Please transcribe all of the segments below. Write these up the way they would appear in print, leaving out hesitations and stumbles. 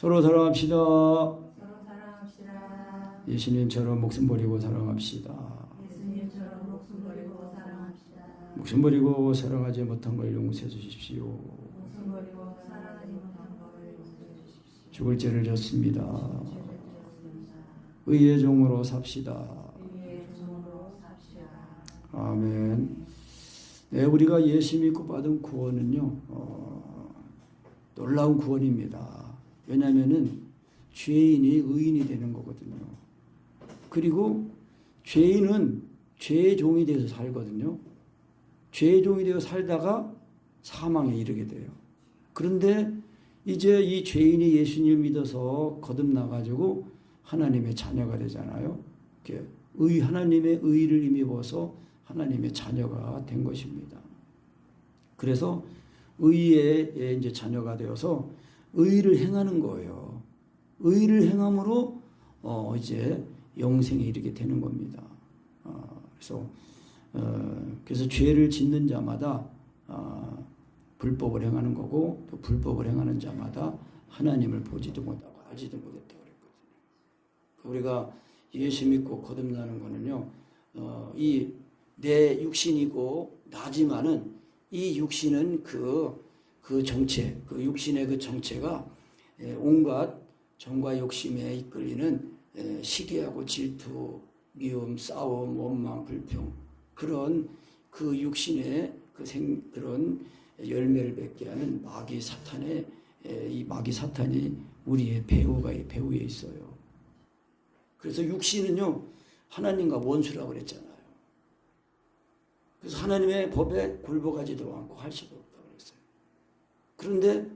서로 사랑합시다. 서로 사랑합시다. 예수님처럼 목숨 버리고 사랑합시다. 예수님처럼 목숨 버리고 사랑합시다. 목숨 버리고 사랑하지 못한 걸 용서해 주십시오. 목숨 버리고 사랑하지 못한 것을 용서해 주십시오. 죽을 죄를 졌습니다. 죄를 지었습니다. 의의 종으로 삽시다. 의의 종으로 삽시다. 아멘. 네, 우리가 예수 믿고 받은 구원은요, 놀라운 구원입니다. 왜냐하면은 죄인이 의인이 되는 거거든요. 그리고 죄인은 죄의 종이 되어서 살거든요. 죄의 종이 되어 살다가 사망에 이르게 돼요. 그런데 이제 이 죄인이 예수님을 믿어서 거듭나가지고 하나님의 자녀가 되잖아요. 하나님의 의를 힘입어서 하나님의 자녀가 된 것입니다. 그래서 의의 이제 자녀가 되어서 의를 행하는 거예요. 의를 행함으로 이제 영생에 이르게 되는 겁니다. 그래서 죄를 짓는 자마다 불법을 행하는 거고, 또 불법을 행하는 자마다 하나님을 보지도 못하고 알지도 못했다고 그랬거든요. 우리가 예수 믿고 거듭나는 거는요, 이 내 육신이고 나지만은 이 육신은 그 정체, 그 육신의 그 정체가 온갖 정과 욕심에 이끌리는 시기하고 질투, 미움, 싸움, 원망, 불평, 그런 그 육신의 그런 열매를 맺게 하는 마귀 사탄의 이 마귀 사탄이 우리의 배후에 있어요. 그래서 육신은요, 하나님과 원수라고 그랬잖아요. 그래서 하나님의 법에 굴복하지도 않고 할 수도 없다고 그랬어요. 그런데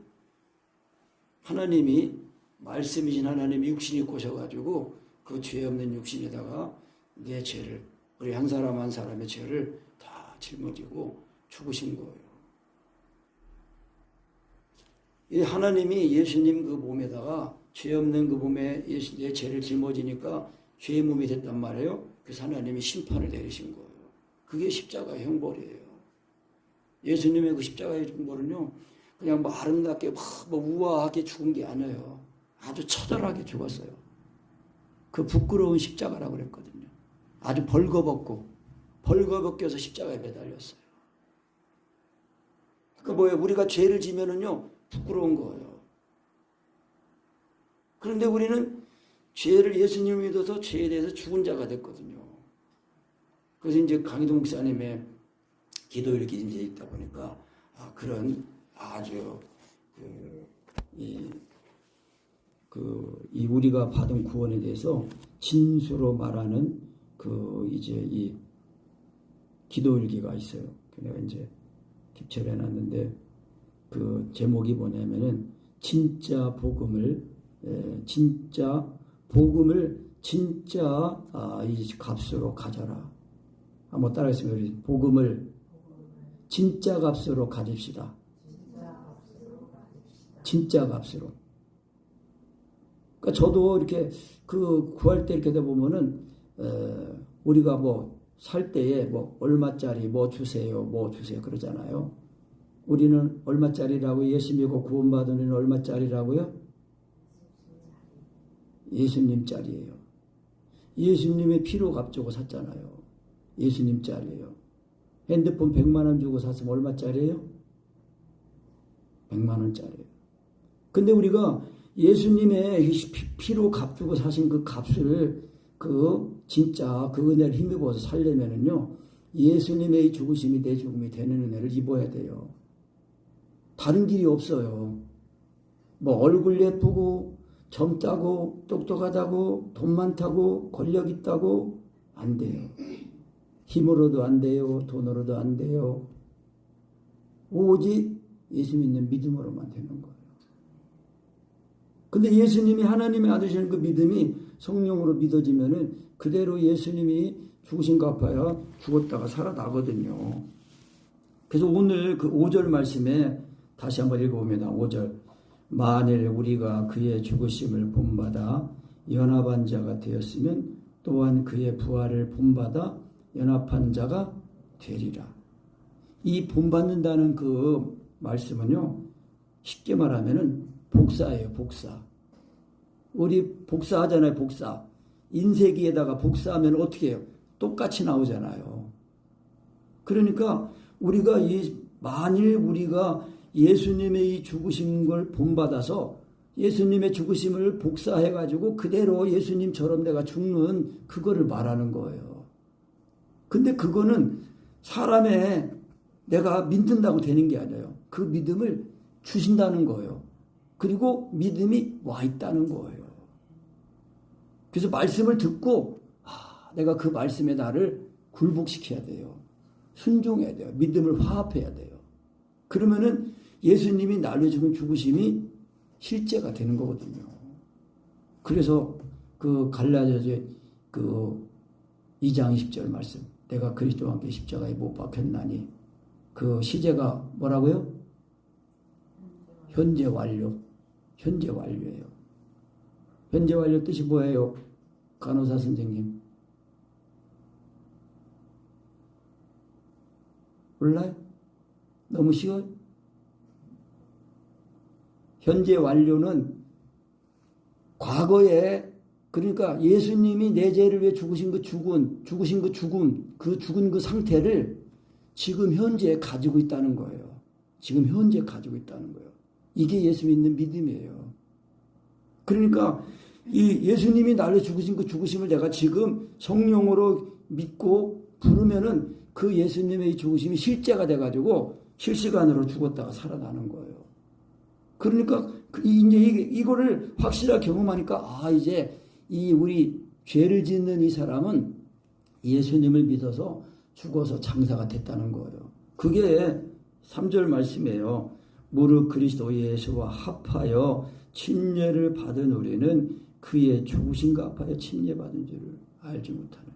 하나님이 말씀이신 하나님이 육신이 꼬셔가지고 그 죄 없는 육신에다가 내 죄를, 우리 한 사람 한 사람의 죄를 다 짊어지고 죽으신 거예요. 이 하나님이 예수님 그 몸에다가 죄 없는 그 몸에 내 죄를 짊어지니까 죄의 몸이 됐단 말이에요. 그래서 하나님이 심판을 내리신 거예요. 그게 십자가의 형벌이에요. 예수님의 그 십자가의 형벌은요, 그냥 뭐 아름답게 뭐 우아하게 죽은 게 아니에요. 아주 처절하게 죽었어요. 그 부끄러운 십자가라고 그랬거든요. 아주 벌거벗겨서 십자가에 매달렸어요. 그 뭐예요? 우리가 죄를 지면은요, 부끄러운 거예요. 그런데 우리는 죄를 예수님을 믿어서 죄에 대해서 죽은 자가 됐거든요. 그래서 이제 강희도 목사님의 기도일기 이제 있다 보니까 그런 아주 이 우리가 받은 구원에 대해서 진수로 말하는 이제 이 기도일기가 있어요. 내가 이제 캡처를 해놨는데 그 제목이 뭐냐면은 진짜 복음을 이 값으로 가져라. 한번 따라하겠습니다. 복음을 진짜 값으로 가집시다. 진짜 값으로. 그러니까 저도 이렇게 구할 때 이렇게 되다 보면은 우리가 뭐 살 때에 뭐 얼마짜리 뭐 주세요 그러잖아요. 우리는 얼마짜리라고 예수 믿고 구원받은 우리는 얼마짜리라고요? 예수님짜리예요. 예수님의 피로 값주고 샀잖아요. 예수님짜리예요. 핸드폰 100만 원 주고 샀으면 얼마짜리예요? 100만 원짜리예요. 근데 우리가 예수님의 피로 값주고 사신 그 값을 진짜 그 은혜를 힘입어서 살려면은요, 예수님의 죽으심이 내 죽음이 되는 은혜를 입어야 돼요. 다른 길이 없어요. 뭐 얼굴 예쁘고 젊다고 똑똑하다고 돈 많다고 권력 있다고 안 돼요. 힘으로도 안 돼요. 돈으로도 안 돼요. 오직 예수 믿는 믿음으로만 되는 거예요. 근데 예수님이 하나님의 아들이신 그 믿음이 성령으로 믿어지면은 그대로 예수님이 죽으신 갚아야 죽었다가 살아나거든요. 그래서 오늘 그 5절 말씀에 다시 한번 읽어봅니다. 5절. 만일 우리가 그의 죽으심을 본받아 연합한 자가 되었으면 또한 그의 부활을 본받아 연합한 자가 되리라. 이 본받는다는 그 말씀은요, 쉽게 말하면은 복사예요, 복사. 우리 복사하잖아요, 복사. 인쇄기에다가 복사하면 어떻게 해요? 똑같이 나오잖아요. 그러니까 우리가 만일 우리가 예수님의 이 죽으신 걸 본받아서 예수님의 죽으심을 복사해가지고 그대로 예수님처럼 내가 죽는 그거를 말하는 거예요. 근데 그거는 사람의 내가 믿는다고 되는 게 아니에요. 그 믿음을 주신다는 거예요. 그리고 믿음이 와 있다는 거예요. 그래서 말씀을 듣고 내가 그 말씀에 나를 굴복시켜야 돼요. 순종해야 돼요. 믿음을 화합해야 돼요. 그러면은 예수님이 나를 죽은 죽으심이 실제가 되는 거거든요. 그래서 그 갈라디아서 그 2장 20절 말씀, 내가 그리스도와 함께 십자가에 못 박혔나니, 그 시제가 뭐라고요? 현재 완료. 현재 완료예요. 현재 완료 뜻이 뭐예요? 간호사 선생님 몰라요? 너무 쉬워요? 현재 완료는 과거에, 그러니까 예수님이 내 죄를 위해 죽으신 그 죽은 그 상태를 지금 현재 가지고 있다는 거예요. 지금 현재 가지고 있다는 거예요. 이게 예수 믿는 믿음이에요. 그러니까 이 예수님이 나를 죽으신 그 죽으심을 내가 지금 성령으로 믿고 부르면은 그 예수님의 죽으심이 실제가 돼가지고 실시간으로 죽었다가 살아나는 거예요. 그러니까 이제 이거를 확실하게 경험하니까 이제 이 우리 죄를 짓는 이 사람은 예수님을 믿어서 죽어서 장사가 됐다는 거예요. 그게 3절 말씀이에요. 무릇 그리스도 예수와 합하여 침례를 받은 우리는 그의 죽으심과 합하여 침례받은 줄을 알지 못하는.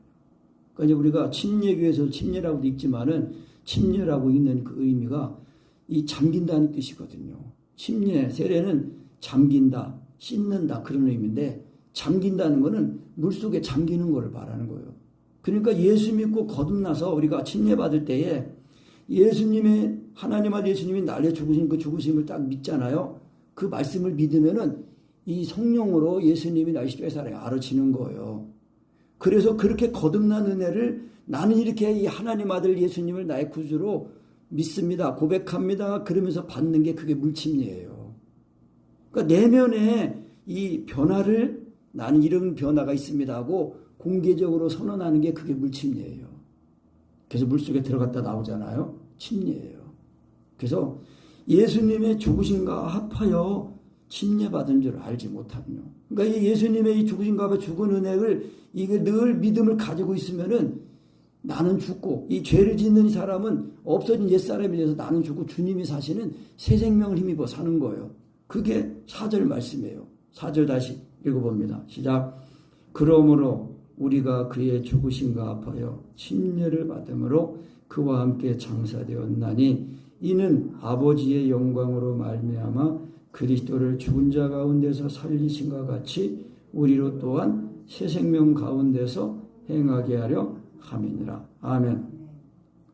그러니까 우리가 침례교에서 침례라고도 읽지만은 침례라고 읽는 그 의미가 이 잠긴다는 뜻이거든요. 침례, 세례는 잠긴다, 씻는다 그런 의미인데, 잠긴다는 거는 물속에 잠기는 거를 말하는 거예요. 그러니까 예수 믿고 거듭나서 우리가 침례 받을 때에 예수님의 하나님 아들 예수님이 날려 죽으신 그 죽으심을 딱 믿잖아요. 그 말씀을 믿으면은 이 성령으로 예수님이 나의 십자가의 사랑이 알아지는 거예요. 그래서 그렇게 거듭난 은혜를 나는 이렇게 이 하나님 아들 예수님을 나의 구주로 믿습니다, 고백합니다 그러면서 받는 게 그게 물침례예요. 그러니까 내면에 이 변화를 나는 이런 변화가 있습니다 하고 공개적으로 선언하는 게 그게 물침례예요. 그래서 물속에 들어갔다 나오잖아요. 침례예요. 그래서 예수님의 죽으심과 합하여 침례받은 줄 알지 못하군요. 그러니까 이 예수님의 이 죽으심과 합하여 죽은 은혜를 이게 늘 믿음을 가지고 있으면은 나는 죽고 이 죄를 짓는 이 사람은 없어진 옛사람이 돼서 나는 죽고 주님이 사시는 새 생명을 힘입어 사는 거예요. 그게 4절 말씀이에요. 4절 다시 읽어봅니다. 시작. 그러므로 우리가 그의 죽으심과 합하여 침례를 받음으로 그와 함께 장사되었나니 이는 아버지의 영광으로 말미암아 그리스도를 죽은 자 가운데서 살리신과 같이 우리로 또한 새 생명 가운데서 행하게 하려 함이니라. 아멘.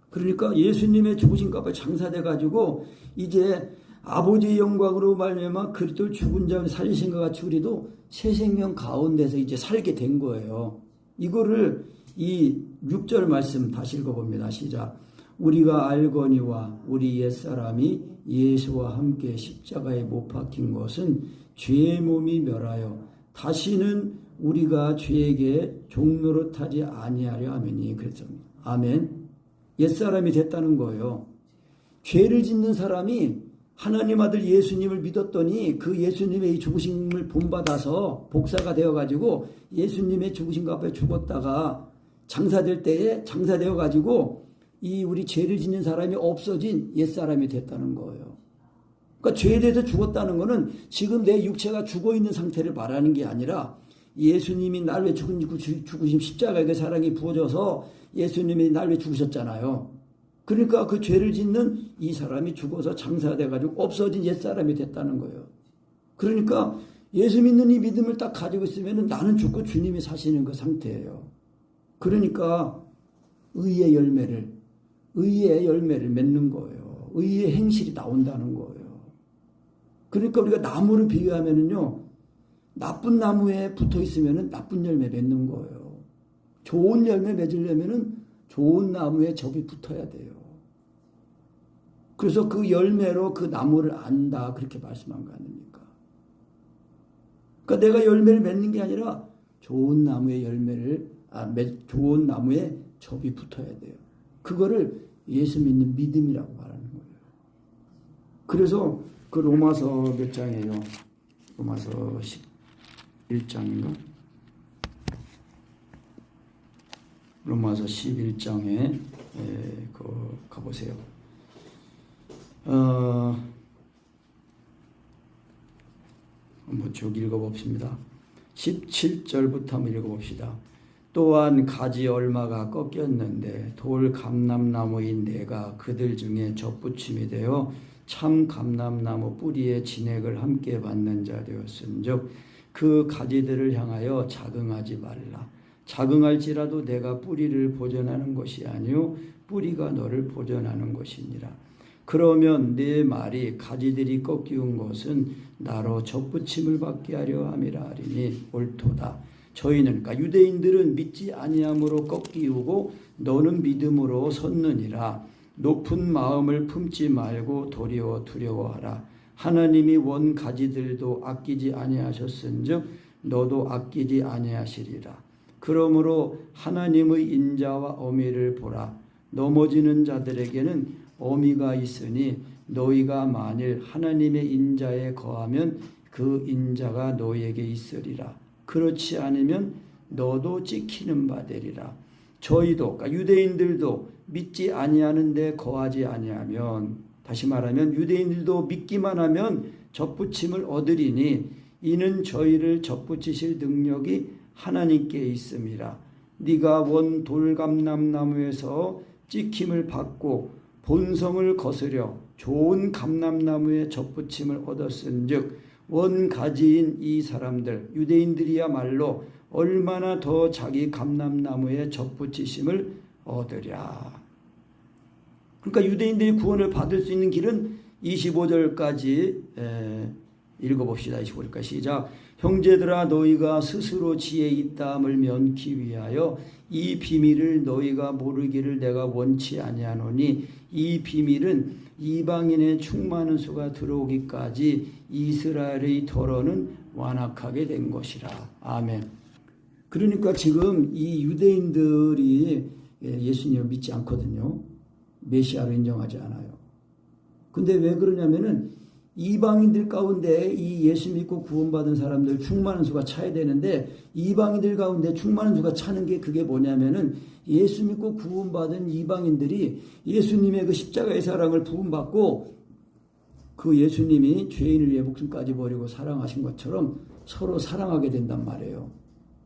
그러니까 예수님의 죽으심과 합하여 장사돼가지고 이제 아버지의 영광으로 말미암아 그리스도를 죽은 자 살리신과 같이 우리도 새 생명 가운데서 이제 살게 된 거예요. 이거를 이 6절 말씀 다시 읽어봅니다. 시작. 우리가 알거니와 우리 옛사람이 예수와 함께 십자가에 못 박힌 것은 죄의 몸이 멸하여 다시는 우리가 죄에게 종노릇하지 아니하려 하매니. 그랬죠. 아멘. 옛사람이 됐다는 거예요. 죄를 짓는 사람이 하나님 아들 예수님을 믿었더니 그 예수님의 이 죽으심을 본받아서 복사가 되어가지고 예수님의 죽으심과 앞에 죽었다가 장사될 때에 장사되어가지고 이 우리 죄를 짓는 사람이 없어진 옛사람이 됐다는 거예요. 그러니까 죄에 대해서 죽었다는 거는 지금 내 육체가 죽어있는 상태를 말하는 게 아니라 예수님이 날 위해 죽으심 십자가의 그 사랑이 부어져서 예수님이 날 위해 죽으셨잖아요. 그러니까 그 죄를 짓는 이 사람이 죽어서 장사돼가지고 없어진 옛사람이 됐다는 거예요. 그러니까 예수 믿는 이 믿음을 딱 가지고 있으면 나는 죽고 주님이 사시는 그 상태예요. 그러니까 의의 열매를 맺는 거예요. 의의 행실이 나온다는 거예요. 그러니까 우리가 나무를 비유하면은요, 나쁜 나무에 붙어 있으면 나쁜 열매 맺는 거예요. 좋은 열매 맺으려면 좋은 나무에 접이 붙어야 돼요. 그래서 그 열매로 그 나무를 안다 그렇게 말씀한 거 아닙니까? 그러니까 내가 열매를 맺는 게 아니라 좋은 나무의 좋은 나무에 접이 붙어야 돼요. 그거를 예수 믿는 믿음이라고 말하는 거예요. 그래서 그 로마서 몇 장이에요? 로마서 11장인가? 로마서 11장에 가보세요. 한번 쭉 읽어봅시다. 17절부터 한번 읽어봅시다. 또한 가지 얼마가 꺾였는데 돌 감람나무인 내가 그들 중에 접붙임이 되어 참 감람나무 뿌리에 진액을 함께 받는 자 되었은즉 그 가지들을 향하여 자긍하지 말라. 자긍할지라도 내가 뿌리를 보존하는 것이 아니요 뿌리가 너를 보존하는 것이니라. 그러면 내 말이 가지들이 꺾이운 것은 나로 접붙임을 받게 하려 함이라 하리니 옳도다. 저희는 그러니까 유대인들은 믿지 아니함으로 꺾이우고 너는 믿음으로 섰느니라. 높은 마음을 품지 말고 도리어 두려워하라. 하나님이 원 가지들도 아끼지 아니하셨은즉 너도 아끼지 아니하시리라. 그러므로 하나님의 인자와 어미를 보라. 넘어지는 자들에게는 어미가 있으니 너희가 만일 하나님의 인자에 거하면 그 인자가 너희에게 있으리라. 그렇지 않으면 너도 찍히는 바 되리라. 저희도 그러니까 유대인들도 믿지 아니하는데 거하지 아니하면, 다시 말하면 유대인들도 믿기만 하면 접붙임을 얻으리니 이는 저희를 접붙이실 능력이 하나님께 있음이라. 네가 원 돌감람나무에서 찍힘을 받고 본성을 거스려 좋은 감람나무에 접붙임을 얻었은즉 원 가지인 이 사람들 유대인들이야말로 얼마나 더 자기 감람나무에 접붙이심을 얻으랴. 그러니까 유대인들이 구원을 받을 수 있는 길은 25절까지 읽어봅시다. 25절까지 시작. 형제들아 너희가 스스로 지혜 있다함을 면키 위하여 이 비밀을 너희가 모르기를 내가 원치 아니하노니 이 비밀은 이방인의 충만한 수가 들어오기까지 이스라엘의 더러는 완악하게 된 것이라. 아멘. 그러니까 지금 이 유대인들이 예수님을 믿지 않거든요. 메시아로 인정하지 않아요. 근데 왜 그러냐면은 이방인들 가운데 이 예수 믿고 구원받은 사람들 충만한 수가 차야 되는데 이방인들 가운데 충만한 수가 차는 게 그게 뭐냐면은 예수 믿고 구원받은 이방인들이 예수님의 그 십자가의 사랑을 부음받고 그 예수님이 죄인을 위해 목숨까지 버리고 사랑하신 것처럼 서로 사랑하게 된단 말이에요.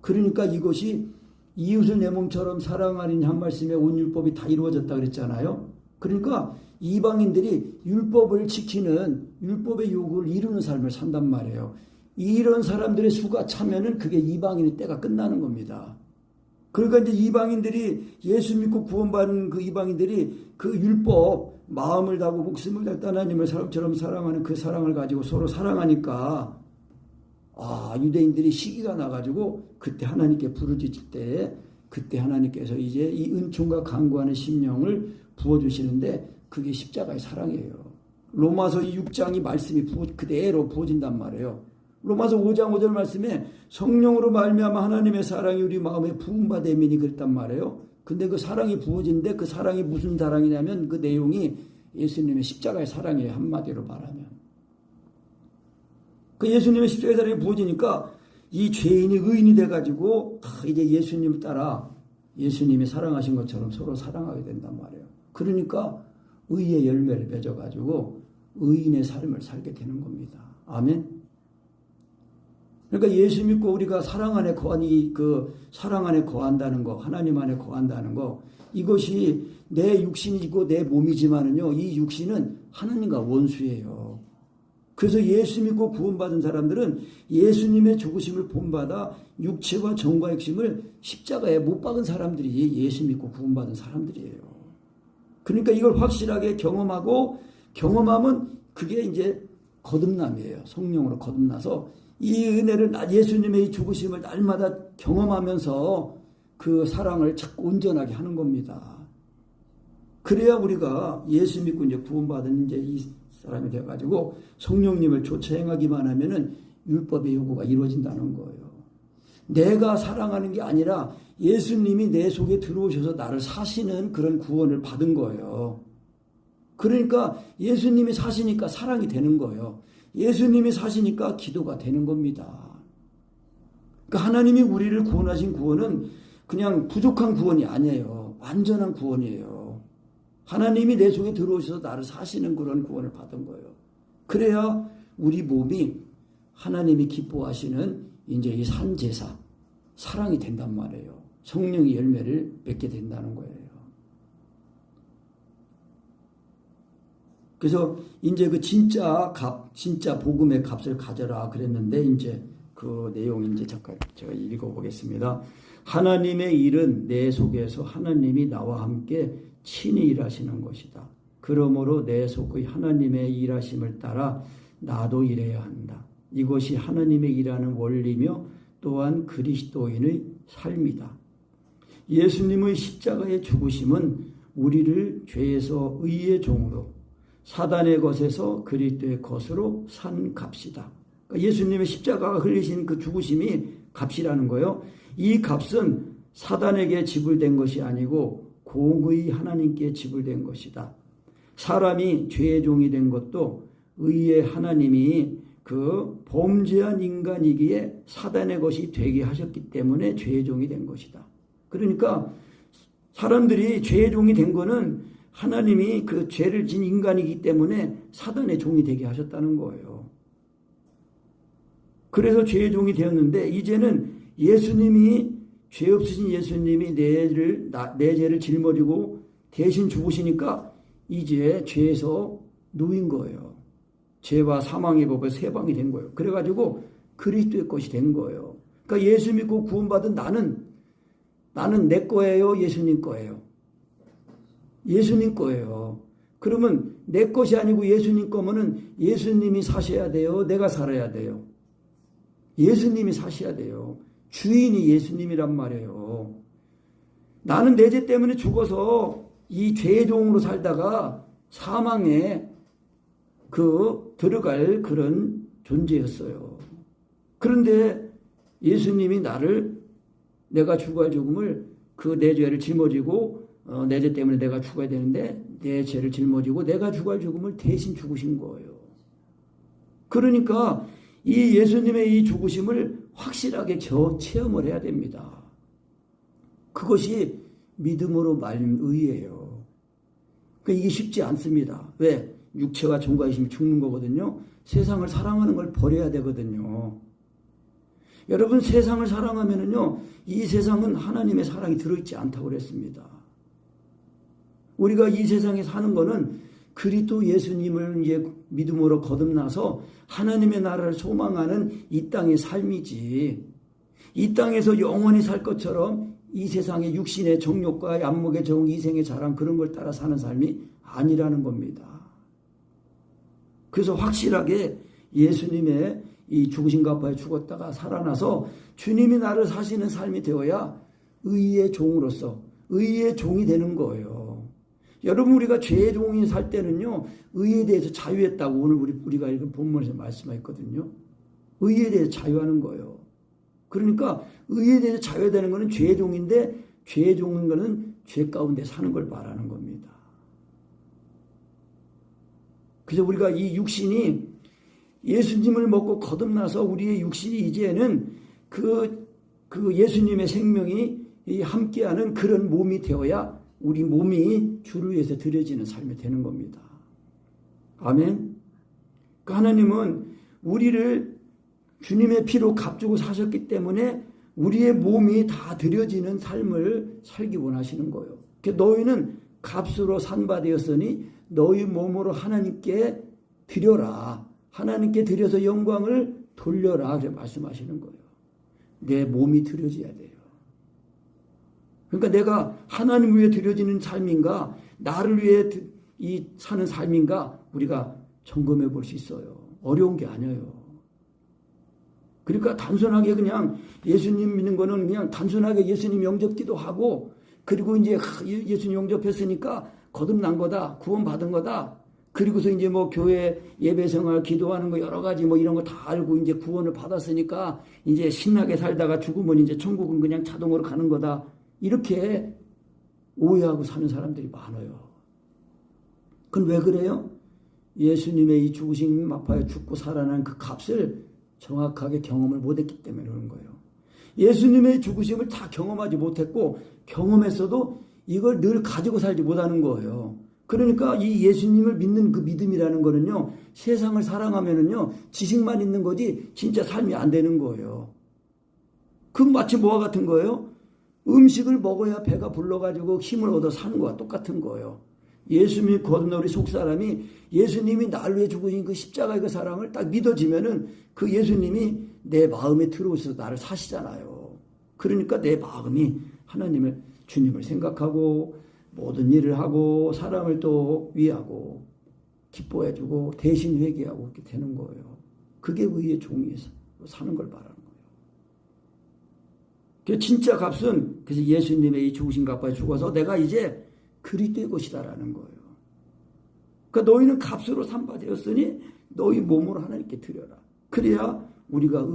그러니까 이것이 이웃을 내 몸처럼 사랑하리니 한 말씀에 온 율법이 다 이루어졌다 그랬잖아요. 그러니까 이방인들이 율법을 지키는 율법의 요구를 이루는 삶을 산단 말이에요. 이런 사람들의 수가 차면은 그게 이방인의 때가 끝나는 겁니다. 그러니까 이제 이방인들이 예수 믿고 구원받은 그 이방인들이 그 율법 마음을 다하고 목숨을 다해 하나님을 사람처럼 사랑하는 그 사랑을 가지고 서로 사랑하니까 유대인들이 시기가 나가지고 그때 하나님께 부르짖을 때 그때 하나님께서 이제 이 은총과 간구하는 심령을 부어주시는데 그게 십자가의 사랑이에요. 로마서 6장이 말씀이 그대로 부어진단 말이에요. 로마서 5장 5절 말씀에 성령으로 말미암아 하나님의 사랑이 우리 마음에 부음받음이니 그랬단 말이에요. 근데 그 사랑이 부어진데 그 사랑이 무슨 사랑이냐면 그 내용이 예수님의 십자가의 사랑이에요. 한마디로 말하면. 그 예수님의 십자가의 사랑이 부어지니까 이 죄인이 의인이 돼가지고 이제 예수님을 따라 예수님이 사랑하신 것처럼 서로 사랑하게 된단 말이에요. 그러니까 의의 열매를 맺어가지고 의인의 삶을 살게 되는 겁니다. 아멘. 그러니까 예수 믿고 우리가 사랑 안에 사랑 안에 거한다는 거, 하나님 안에 거한다는 거, 이것이 내 육신이고 내 몸이지만은요, 이 육신은 하나님과 원수예요. 그래서 예수 믿고 구원받은 사람들은 예수님의 죽으심을 본받아 육체와 정과 핵심을 십자가에 못 박은 사람들이 예수 믿고 구원받은 사람들이에요. 그러니까 이걸 확실하게 경험하면 그게 이제 거듭남이에요. 성령으로 거듭나서 이 은혜를 예수님의 이 죽으심을 날마다 경험하면서 그 사랑을 자꾸 온전하게 하는 겁니다. 그래야 우리가 예수 믿고 이제 구원받은 이제 이 사람이 되어가지고 성령님을 쫓아 행하기만 하면은 율법의 요구가 이루어진다는 거예요. 내가 사랑하는 게 아니라 예수님이 내 속에 들어오셔서 나를 사시는 그런 구원을 받은 거예요. 그러니까 예수님이 사시니까 사랑이 되는 거예요. 예수님이 사시니까 기도가 되는 겁니다. 그러니까 하나님이 우리를 구원하신 구원은 그냥 부족한 구원이 아니에요. 완전한 구원이에요. 하나님이 내 속에 들어오셔서 나를 사시는 그런 구원을 받은 거예요. 그래야 우리 몸이 하나님이 기뻐하시는 이제 이 산제사, 사랑이 된단 말이에요. 성령의 열매를 맺게 된다는 거예요. 그래서 이제 그 진짜 복음의 값을 가져라 그랬는데 이제 그 내용 이제 잠깐 제가 읽어보겠습니다. 하나님의 일은 내 속에서 하나님이 나와 함께 친히 일하시는 것이다. 그러므로 내 속의 하나님의 일하심을 따라 나도 일해야 한다. 이것이 하나님의 일하는 원리며 또한 그리스도인의 삶이다. 예수님의 십자가의 죽으심은 우리를 죄에서 의의 종으로 사단의 것에서 그리스도의 것으로 산 값이다. 그러니까 예수님의 십자가가 흘리신 그 죽으심이 값이라는 거예요. 이 값은 사단에게 지불된 것이 아니고 공의 하나님께 지불된 것이다. 사람이 죄의 종이 된 것도 의의 하나님이 그 범죄한 인간이기에 사단의 것이 되게 하셨기 때문에 죄의 종이 된 것이다. 그러니까 사람들이 죄의 종이 된 거는 하나님이 그 죄를 진 인간이기 때문에 사단의 종이 되게 하셨다는 거예요. 그래서 죄의 종이 되었는데 이제는 예수님이 죄 없으신 예수님이 내 죄를 짊어지고 대신 죽으시니까 이제 죄에서 놓인 거예요. 죄와 사망의 법에서 해방이 된 거예요. 그래가지고 그리스도의 것이 된 거예요. 그러니까 예수 믿고 구원받은 나는 내 거예요? 예수님 거예요? 예수님 거예요. 그러면 내 것이 아니고 예수님 거면은 예수님이 사셔야 돼요? 내가 살아야 돼요? 예수님이 사셔야 돼요. 주인이 예수님이란 말이에요. 나는 내 죄 때문에 죽어서 이 죄의 종으로 살다가 사망에 들어갈 그런 존재였어요. 그런데 예수님이 내가 죽어야 죽음을 내 죄를 짊어지고 내 죄 때문에 내가 죽어야 되는데 내 죄를 짊어지고 내가 죽어야 죽음을 대신 죽으신 거예요. 그러니까 이 예수님의 이 죽으심을 확실하게 체험을 해야 됩니다. 그것이 믿음으로 말린 의예요. 그러니까 이게 쉽지 않습니다. 왜? 육체와 종과이심이 죽는 거거든요. 세상을 사랑하는 걸 버려야 되거든요. 여러분 세상을 사랑하면은요, 이 세상은 하나님의 사랑이 들어있지 않다고 그랬습니다. 우리가 이 세상에 사는 거는 그리스도 예수님을 이제 믿음으로 거듭나서 하나님의 나라를 소망하는 이 땅의 삶이지. 이 땅에서 영원히 살 것처럼 이 세상의 육신의 정욕과 안목의 정, 이생의 자랑 그런 걸 따라 사는 삶이 아니라는 겁니다. 그래서 확실하게 예수님의 이 죽으신 값에 죽었다가 살아나서 주님이 나를 사시는 삶이 되어야 의의 종으로서 의의 종이 되는 거예요. 여러분 우리가 죄의 종이 살 때는요, 의에 대해서 자유했다고 오늘 우리가 읽은 본문에서 말씀하셨거든요. 의에 대해서 자유하는 거예요. 그러니까 의에 대해서 자유되는 것은 죄의 종인데 죄의 종인 것은 죄 가운데 사는 걸 말하는 겁니다. 그래서 우리가 이 육신이 예수님을 먹고 거듭나서 우리의 육신이 이제는 그 예수님의 생명이 함께하는 그런 몸이 되어야 우리 몸이 주를 위해서 드려지는 삶이 되는 겁니다. 아멘. 그러니까 하나님은 우리를 주님의 피로 값주고 사셨기 때문에 우리의 몸이 다 드려지는 삶을 살기 원하시는 거예요. 너희는 값으로 산바되었으니 너희 몸으로 하나님께 드려라. 하나님께 드려서 영광을 돌려라. 그렇게 말씀하시는 거예요. 내 몸이 드려져야 돼요. 그러니까 내가 하나님 위해 드려지는 삶인가 나를 위해 사는 삶인가 우리가 점검해 볼 수 있어요. 어려운 게 아니에요. 그러니까 단순하게 그냥 예수님 믿는 거는 그냥 단순하게 예수님 영접기도 하고, 그리고 이제 예수님 영접했으니까 거듭난 거다, 구원받은 거다. 그리고서 이제 뭐 교회 예배 생활, 기도하는 거 여러 가지 뭐 이런 거 다 알고 이제 구원을 받았으니까 이제 신나게 살다가 죽으면 이제 천국은 그냥 자동으로 가는 거다. 이렇게 오해하고 사는 사람들이 많아요. 그건 왜 그래요? 예수님의 이 죽으신 마파에 죽고 살아난 그 값을 정확하게 경험을 못했기 때문에 그런 거예요. 예수님의 죽으심을 다 경험하지 못했고, 경험했어도 이걸 늘 가지고 살지 못하는 거예요. 그러니까 이 예수님을 믿는 그 믿음이라는 거는요, 세상을 사랑하면은요, 지식만 있는 거지 진짜 삶이 안 되는 거예요. 그 마치 뭐와 같은 거예요? 음식을 먹어야 배가 불러가지고 힘을 얻어 사는 거와 똑같은 거예요. 예수님이 거듭난 우리 속사람이 예수님이 나를 위해 죽으신 그 십자가의 그 사랑을 딱 믿어지면은 그 예수님이 내 마음에 들어오셔서 나를 사시잖아요. 그러니까 내 마음이 하나님을, 주님을 생각하고 모든 일을 하고 사람을 또 위하고 기뻐해주고 대신 회개하고 이렇게 되는 거예요. 그게 의의 종이 사는 걸 말하는 거예요. 그 진짜 값은 그래서 예수님의 이 죽으신 값에 죽어서 내가 이제 그리스도의 것이다라는 거예요. 그러니까 너희는 값으로 삼바되었으니 너희 몸으로 하나님께 드려라. 그래야 우리가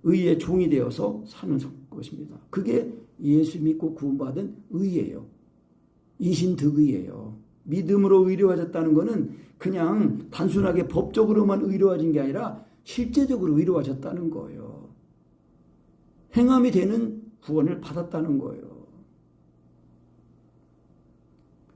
의의 종이 되어서 사는 것입니다. 그게 예수 믿고 구원받은 의예요. 이신득의예요. 믿음으로 의로워졌다는 것은 그냥 단순하게 법적으로만 의로워진 게 아니라 실제적으로 의로워졌다는 거예요. 행함이 되는 구원을 받았다는 거예요.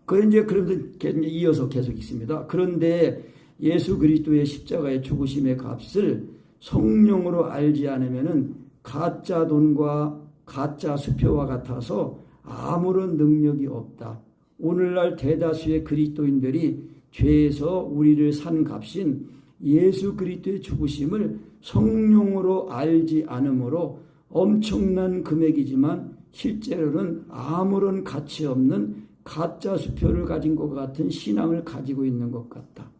그런데 이어서 계속 있습니다. 그런데 예수 그리스도의 십자가의 죽으심의 값을 성령으로 알지 않으면은 가짜 돈과 가짜 수표와 같아서 아무런 능력이 없다. 오늘날 대다수의 그리스도인들이 죄에서 우리를 산 값인 예수 그리스도의 죽으심을 성령으로 알지 않으므로 엄청난 금액이지만 실제로는 아무런 가치 없는 가짜 수표를 가진 것 같은 신앙을 가지고 있는 것 같다.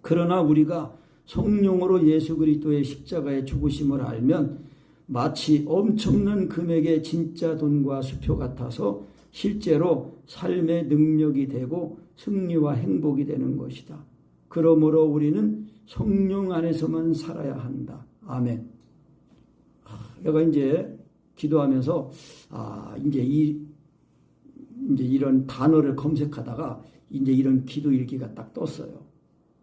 그러나 우리가 성령으로 예수 그리스도의 십자가의 죽으심을 알면 마치 엄청난 금액의 진짜 돈과 수표 같아서 실제로 삶의 능력이 되고 승리와 행복이 되는 것이다. 그러므로 우리는 성령 안에서만 살아야 한다. 아멘. 내가 이제 기도하면서 이제 이런 단어를 검색하다가 이제 이런 기도 일기가 딱 떴어요.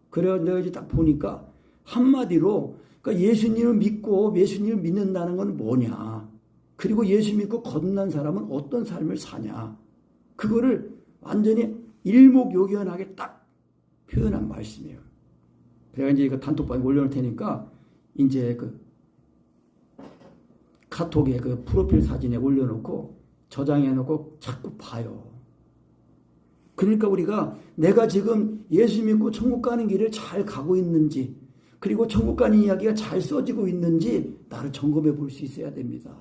그래서 내가 이제 딱 보니까 한마디로 그러니까 예수님을 믿고 예수님을 믿는다는 건 뭐냐, 그리고 예수 믿고 거듭난 사람은 어떤 삶을 사냐, 그거를 완전히 일목요연하게 딱 표현한 말씀이에요. 제가 이제 이거 단톡방에 올려놓을 테니까 이제 그 카톡에 그 프로필 사진에 올려놓고 저장해놓고 자꾸 봐요. 그러니까 우리가 내가 지금 예수 믿고 천국 가는 길을 잘 가고 있는지, 그리고 천국 가는 이야기가 잘 써지고 있는지 나를 점검해 볼 수 있어야 됩니다.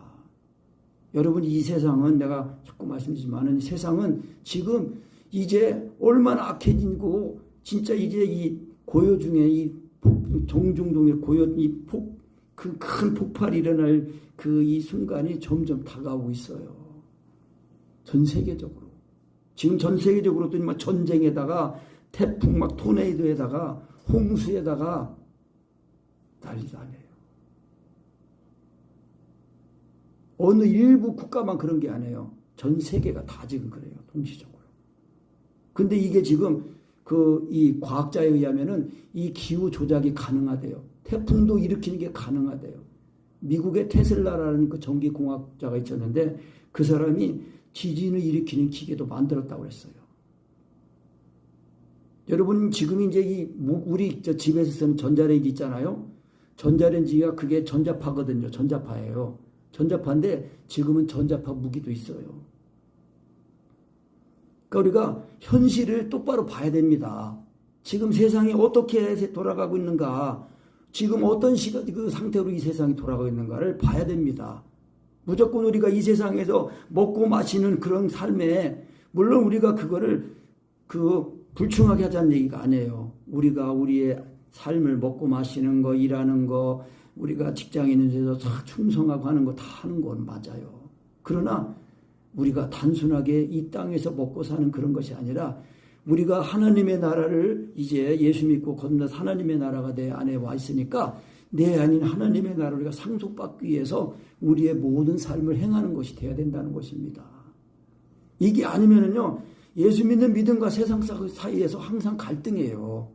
여러분, 이 세상은 내가 자꾸 말씀드리지만 세상은 지금 이제 얼마나 악해지고 진짜 이제 이 고요 중에 이 정중동의 고요 그 큰 폭발이 일어날 그 이 순간이 점점 다가오고 있어요. 전 세계적으로. 지금 전 세계적으로 또 막 전쟁에다가 태풍 막 토네이도에다가 홍수에다가 난리도 아니에요. 어느 일부 국가만 그런 게 아니에요. 전 세계가 다 지금 그래요. 동시적으로. 근데 이게 지금 이 과학자에 의하면은 이 기후 조작이 가능하대요. 태풍도 일으키는 게 가능하대요. 미국의 테슬라라는 그 전기공학자가 있었는데 그 사람이 지진을 일으키는 기계도 만들었다고 했어요. 여러분, 지금 이제 우리 집에서 쓰는 전자레인지 있잖아요. 전자레인지가 그게 전자파거든요. 전자파예요. 전자파인데 지금은 전자파 무기도 있어요. 그러니까 우리가 현실을 똑바로 봐야 됩니다. 지금 세상이 어떻게 돌아가고 있는가, 지금 어떤 그 상태로 이 세상이 돌아가고 있는가를 봐야 됩니다. 무조건 우리가 이 세상에서 먹고 마시는 그런 삶에, 물론 우리가 그거를 불충하게 하자는 얘기가 아니에요. 우리가 우리의 삶을 먹고 마시는 거, 일하는 거, 우리가 직장에 있는 데서 다 충성하고 하는 거 다 하는 건 맞아요. 그러나 우리가 단순하게 이 땅에서 먹고 사는 그런 것이 아니라 우리가 하나님의 나라를 이제 예수 믿고 거듭나서 하나님의 나라가 내 안에 와 있으니까 내 아닌 하나님의 나라를 우리가 상속받기 위해서 우리의 모든 삶을 행하는 것이 돼야 된다는 것입니다. 이게 아니면은요, 예수 믿는 믿음과 세상 사이에서 항상 갈등이에요.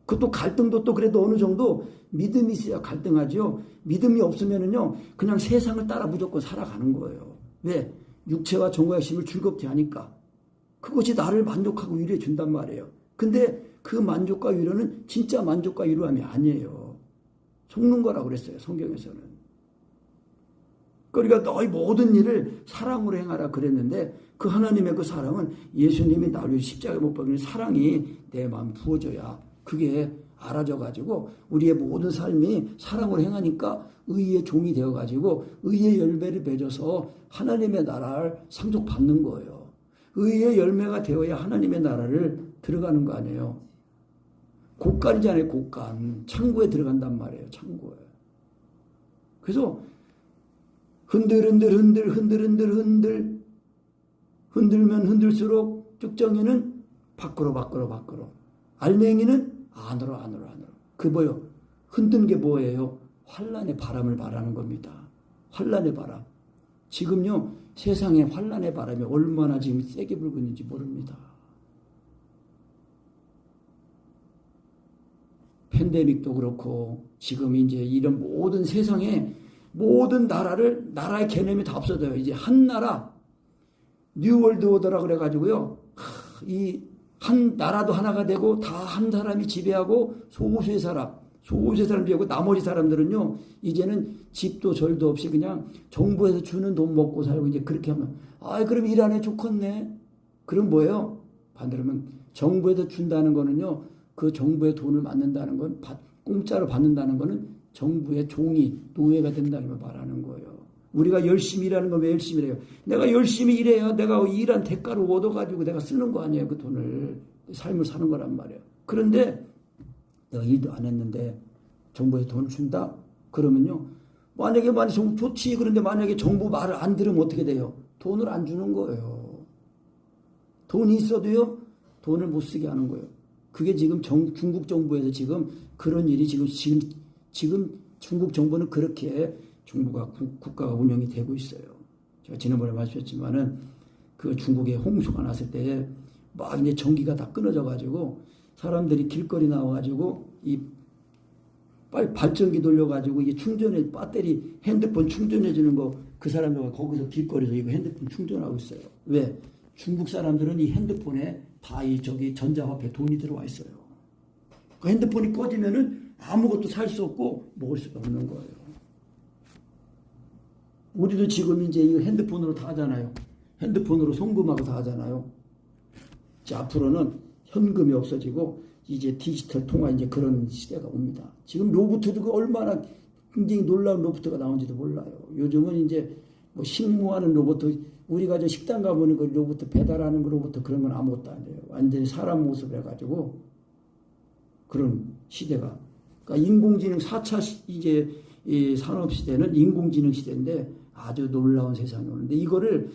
그것도 갈등도 또 그래도 어느 정도 믿음이 있어야 갈등하죠. 믿음이 없으면은요, 그냥 세상을 따라 무조건 살아가는 거예요. 왜? 육체와 정과 욕심을 즐겁게 하니까. 그것이 나를 만족하고 위로해 준단 말이에요. 근데 그 만족과 위로는 진짜 만족과 위로함이 아니에요. 속는 거라고 그랬어요, 성경에서는. 그러니까 너희 모든 일을 사랑으로 행하라 그랬는데 그 하나님의 그 사랑은 예수님이 나를 위해 십자가에 못 박는 사랑이 내 마음에 부어져야 그게 알아져가지고 우리의 모든 삶이 사랑으로 행하니까 의의 종이 되어가지고 의의 열매를 맺어서 하나님의 나라를 상속받는 거예요. 의의 열매가 되어야 하나님의 나라를 들어가는 거 아니에요. 곡간이잖아요, 곡간. 창고에 들어간단 말이에요, 창고에. 그래서 흔들면 흔들수록 쭉정이는 밖으로. 알맹이는 안으로. 그 뭐요? 흔든 게 뭐예요? 환란의 바람을 말하는 겁니다. 환란의 바람. 지금요, 세상에 환란의 바람이 얼마나 지금 세게 불고 있는지 모릅니다. 팬데믹도 그렇고 지금 이제 이런 모든 세상에 모든 나라의 개념이 다 없어져요. 이제 한 나라, 뉴월드 오더라 그래가지고요. 이 한 나라도 하나가 되고 다 한 사람이 지배하고 소수의 사람 지배하고 나머지 사람들은요, 이제는 집도 절도 없이 그냥 정부에서 주는 돈 먹고 살고 이제 그렇게 하면, 그럼 일 안 해 좋겠네. 그럼 뭐예요? 반대로 하면 정부에서 준다는 거는요, 그 정부의 돈을 받는다는 건, 공짜로 받는다는 거는 정부의 종이, 노예가 된다는 걸 말하는 거예요. 우리가 열심히 일하는 건 왜 열심히 해요? 내가 열심히 일해야 내가 일한 대가를 얻어가지고 내가 쓰는 거 아니에요, 그 돈을. 삶을 사는 거란 말이에요. 그런데 내가 일도 안 했는데 정부에서 돈을 준다? 그러면요, 만약에 좋지. 그런데 만약에 정부 말을 안 들으면 어떻게 돼요? 돈을 안 주는 거예요. 돈이 있어도요, 돈을 못 쓰게 하는 거예요. 그게 지금 중국 정부에서 지금 그런 일이 지금 중국 정부는 그렇게 국가가 운영이 되고 있어요. 제가 지난번에 말씀드렸지만은 그 중국에 홍수가 났을 때 막 이제 전기가 다 끊어져가지고 사람들이 길거리 나와가지고 이 발전기 돌려가지고 이게 배터리 핸드폰 충전해주는 거 그 사람들 거기서 길거리에서 이거 핸드폰 충전하고 있어요. 왜? 중국 사람들은 이 핸드폰에 다 전자화폐 돈이 들어와 있어요. 그 핸드폰이 꺼지면은 아무것도 살 수 없고 먹을 수가 없는 거예요. 우리도 지금 이제 이거 핸드폰으로 다 하잖아요. 핸드폰으로 송금하고 다 하잖아요. 자, 앞으로는 현금이 없어지고 이제 디지털 통화 이제 그런 시대가 옵니다. 지금 로봇도 얼마나 굉장히 놀라운 로봇가 나온지도 몰라요. 요즘은 이제 뭐 식무하는 로봇, 우리가 저 식당 가보는 그 로봇 배달하는 그 로봇 그런 건 아무것도 안 돼요. 완전히 사람 모습을 해가지고 그런 시대가. 그러니까 인공지능 4차 이제 이 산업 시대는 인공지능 시대인데 아주 놀라운 세상이 오는데 이거를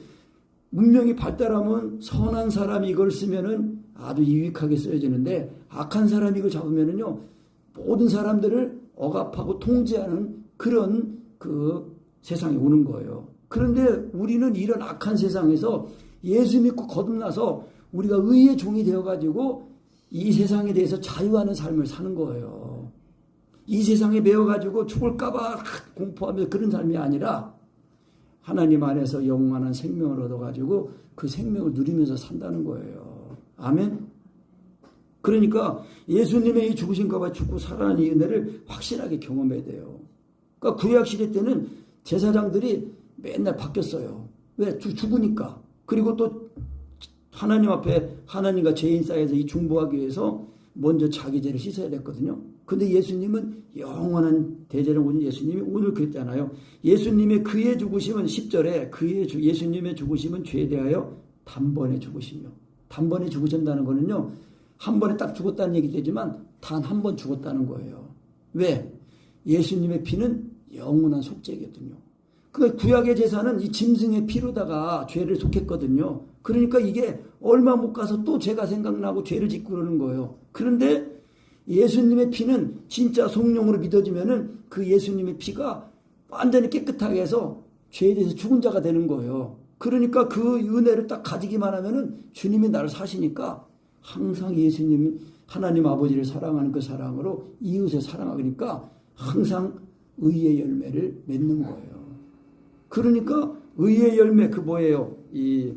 문명이 발달하면 선한 사람이 이걸 쓰면은 아주 유익하게 쓰여지는데 악한 사람이 이걸 잡으면은요 모든 사람들을 억압하고 통제하는 그런 그 세상이 오는 거예요. 그런데 우리는 이런 악한 세상에서 예수 믿고 거듭나서 우리가 의의 종이 되어가지고 이 세상에 대해서 자유하는 삶을 사는 거예요. 이 세상에 매여가지고 죽을까봐 공포하면서 그런 삶이 아니라 하나님 안에서 영원한 생명을 얻어가지고 그 생명을 누리면서 산다는 거예요. 아멘? 그러니까 예수님의 이 죽으신가 죽고 살아난 이 은혜를 확실하게 경험해야 돼요. 그러니까 구약시대 때는 제사장들이 맨날 바뀌었어요. 왜? 죽으니까. 그리고 또 하나님 앞에 하나님과 죄인 사이에서 이 중보하기 위해서 먼저 자기 죄를 씻어야 됐거든요. 근데 예수님은 영원한 대제를 오신 예수님이 오늘 그랬잖아요. 예수님의 그의 죽으심은 10절에 예수님의 죽으심은 죄에 대하여 단번에 죽으시며, 단번에 죽으신다는 거는요, 한 번에 딱 죽었다는 얘기 되지만 단 한 번 죽었다는 거예요. 왜? 예수님의 피는 영원한 속죄거든요. 그 구약의 제사는 이 짐승의 피로다가 죄를 속했거든요. 그러니까 이게 얼마 못 가서 또 죄가 생각나고 죄를 짓고 그러는 거예요. 그런데 예수님의 피는 진짜 성령으로 믿어지면은 그 예수님의 피가 완전히 깨끗하게 해서 죄에 대해서 죽은 자가 되는 거예요. 그러니까 그 은혜를 딱 가지기만 하면은 주님이 나를 사시니까 항상 예수님 하나님 아버지를 사랑하는 그 사랑으로 이웃을 사랑하니까 항상 의의 열매를 맺는 거예요. 그러니까 의의 열매 그 뭐예요? 이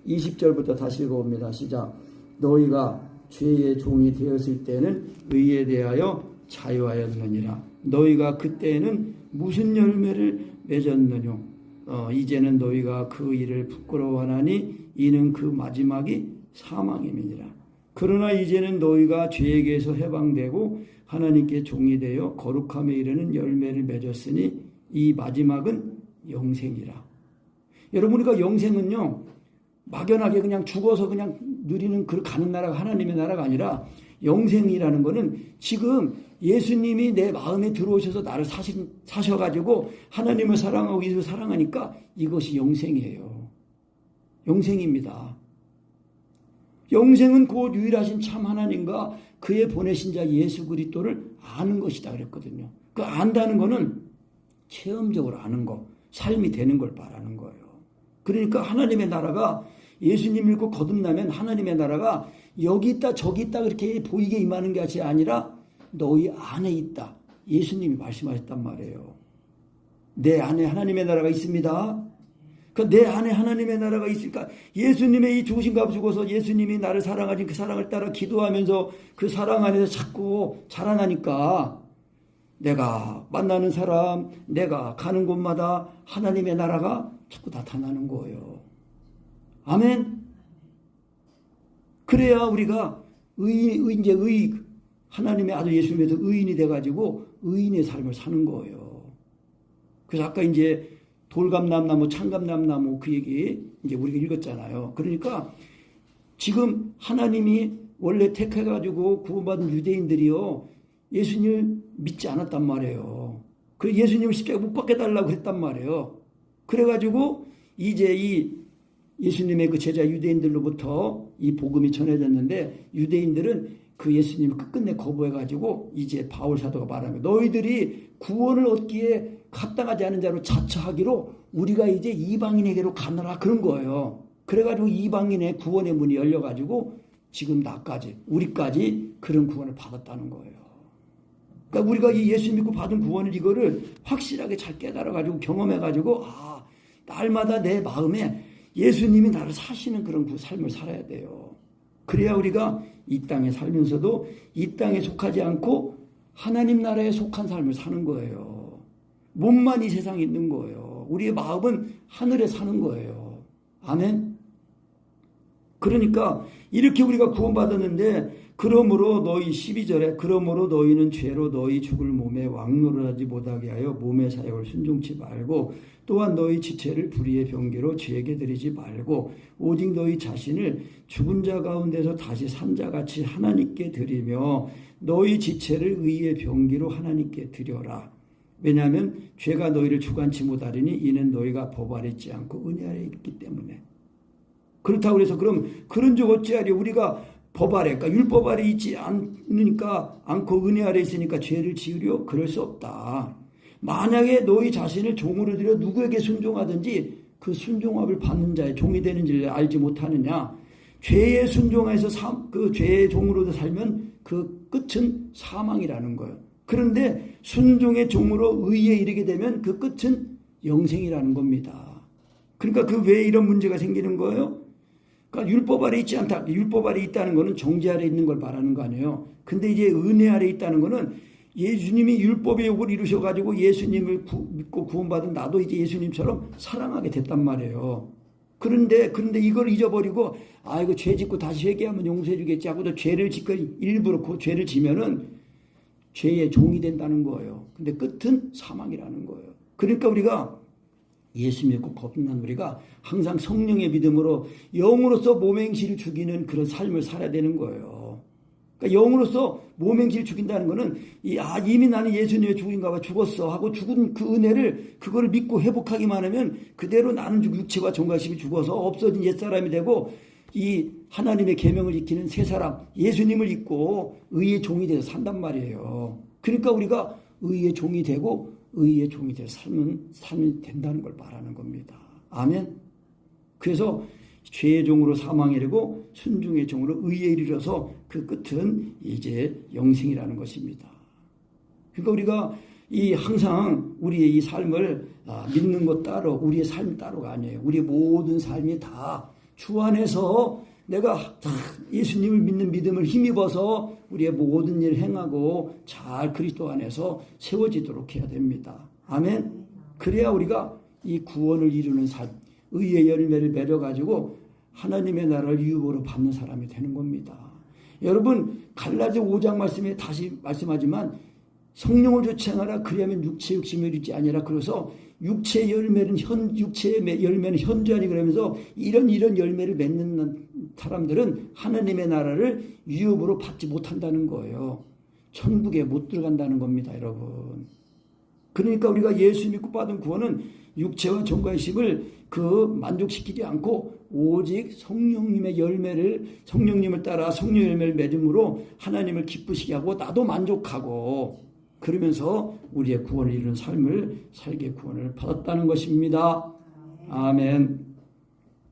20절부터 다시 읽어봅니다. 시작. 너희가 죄의 종이 되었을 때는 의에 대하여 자유하였느니라. 너희가 그때는 무슨 열매를 맺었느뇨? 이제는 너희가 그 일을 부끄러워하나니 이는 그 마지막이 사망임이니라. 그러나 이제는 너희가 죄에게서 해방되고 하나님께 종이 되어 거룩함에 이르는 열매를 맺었으니 이 마지막은 영생이라. 여러분, 우리가 영생은요 막연하게 그냥 죽어서 그냥 누리는 그 가는 나라가 하나님의 나라가 아니라 영생이라는 거는 지금 예수님이 내 마음에 들어오셔서 나를 사셔가지고 하나님을 사랑하고 이웃을 사랑하니까 이것이 영생이에요. 영생입니다. 영생은 곧 유일하신 참 하나님과 그의 보내신 자 예수 그리스도를 아는 것이다 그랬거든요. 그 안다는 거는 체험적으로 아는 거, 삶이 되는 걸 말하는 거예요. 그러니까 하나님의 나라가 예수님 믿고 거듭나면 하나님의 나라가 여기 있다 저기 있다 그렇게 보이게 임하는 것이 아니라 너희 안에 있다. 예수님이 말씀하셨단 말이에요. 내 안에 하나님의 나라가 있습니다. 내 안에 하나님의 나라가 있으니까 예수님의 이 죽으신 값 주고서 예수님이 나를 사랑하신 그 사랑을 따라 기도하면서 그 사랑 안에서 자꾸 자라나니까 내가 만나는 사람, 내가 가는 곳마다 하나님의 나라가 자꾸 나타나는 거예요. 아멘. 그래야 우리가 하나님의 아들 예수님에서 의인이 돼가지고 의인의 삶을 사는 거예요. 그래서 아까 이제 돌감람나무, 창감람나무 그 얘기 이제 우리가 읽었잖아요. 그러니까 지금 하나님이 원래 택해가지고 구원받은 유대인들이요 예수님을 믿지 않았단 말이에요. 그 예수님을 쉽게 못 받게 달라고 했단 말이에요. 그래가지고 이제 이 예수님의 그 제자 유대인들로부터 이 복음이 전해졌는데 유대인들은 그 예수님을 끝끝내 거부해가지고 이제 바울 사도가 말합니다. 너희들이 구원을 얻기에 합당하지 않은 자로 자처하기로 우리가 이제 이방인에게로 가느라 그런 거예요. 그래가지고 이방인의 구원의 문이 열려가지고 지금 나까지 우리까지 그런 구원을 받았다는 거예요. 그러니까 우리가 이 예수 믿고 받은 구원을 이거를 확실하게 잘 깨달아가지고 경험해가지고 날마다 내 마음에 예수님이 나를 사시는 그런 그 삶을 살아야 돼요. 그래야 우리가 이 땅에 살면서도 이 땅에 속하지 않고 하나님 나라에 속한 삶을 사는 거예요. 몸만 이 세상에 있는 거예요. 우리의 마음은 하늘에 사는 거예요. 아멘. 그러니까 이렇게 우리가 구원받았는데 그러므로 너희 12절에 그러므로 너희는 죄로 너희 죽을 몸에 왕노릇하지 못하게 하여 몸의 사역을 순종치 말고 또한 너희 지체를 불의의 병기로 죄에게 드리지 말고 오직 너희 자신을 죽은 자 가운데서 다시 산 자같이 하나님께 드리며 너희 지체를 의의 병기로 하나님께 드려라. 왜냐하면 죄가 너희를 주관치 못하리니 이는 너희가 법 아래 있지 않고 은혜 아래 있기 때문에. 그렇다고 해서 그럼 그런 적 어찌하리 우리가 법 아래, 그러니까 율법 아래 있지 않고 은혜 아래 있으니까 죄를 지으려? 그럴 수 없다. 만약에 너희 자신을 종으로 들여 누구에게 순종하든지 그 순종함을 받는 자의 종이 되는지를 알지 못하느냐. 죄에 순종해서 그 죄의 종으로 살면 그 끝은 사망이라는 거예요. 그런데 순종의 종으로 의에 이르게 되면 그 끝은 영생이라는 겁니다. 그러니까 그 왜 이런 문제가 생기는 거예요? 그러니까 율법 아래 있지 않다. 율법 아래 있다는 거는 정죄 아래 있는 걸 말하는 거 아니에요. 근데 이제 은혜 아래 있다는 거는 예수님이 율법의 욕을 이루셔가지고 예수님을 믿고 구원받은 나도 이제 예수님처럼 사랑하게 됐단 말이에요. 그런데 이걸 잊어버리고 이거 죄 짓고 다시 회개하면 용서해 주겠지 하고 또 죄를 짓고 일부러 그 죄를 지면은 죄의 종이 된다는 거예요. 근데 끝은 사망이라는 거예요. 그러니까 우리가 예수 믿고 거듭난 우리가 항상 성령의 믿음으로 영으로서 몸의 행실을 죽이는 그런 삶을 살아야 되는 거예요. 그러니까 영으로서 몸행실 죽인다는 거는 이미 나는 예수님의 죽인가 봐 죽었어 하고 죽은 그 은혜를 그거를 믿고 회복하기만 하면 그대로 나는 육체와 종가심이 죽어서 없어진 옛사람이 되고 이 하나님의 계명을 지키는 새 사람 예수님을 믿고 의의 종이 돼서 산단 말이에요. 그러니까 우리가 의의 종이 되고 의의 종이 돼서 삶이 된다는 걸 말하는 겁니다. 아멘. 그래서 죄의 종으로 사망에 이르고 순종의 종으로 의에 이르러서 그 끝은 이제 영생이라는 것입니다. 그러니까 우리가 항상 우리의 이 삶을 믿는 것 따로 우리의 삶 따로가 아니에요. 우리의 모든 삶이 다 주 안에서 내가 예수님을 믿는 믿음을 힘입어서 우리의 모든 일을 행하고 잘 그리스도 안에서 세워지도록 해야 됩니다. 아멘. 그래야 우리가 이 구원을 이루는 삶, 의의 열매를 맺어가지고 하나님의 나라를 유업으로 받는 사람이 되는 겁니다. 여러분 갈라디아 5장 말씀에 다시 말씀하지만 성령을 좋지 않아라 그리하면 육체의 욕심을 이루지 아니라 그래서 육체의 열매는 현저하니 그러면서 이런 열매를 맺는 사람들은 하나님의 나라를 유업으로 받지 못한다는 거예요. 천국에 못 들어간다는 겁니다, 여러분. 그러니까 우리가 예수 믿고 받은 구원은 육체와 종과의 힘을 만족시키지 않고 오직 성령님의 열매를 성령님을 따라 성령 열매를 맺음으로 하나님을 기쁘시게 하고 나도 만족하고 그러면서 우리의 구원을 이루는 삶을 살게 구원을 받았다는 것입니다. 아멘.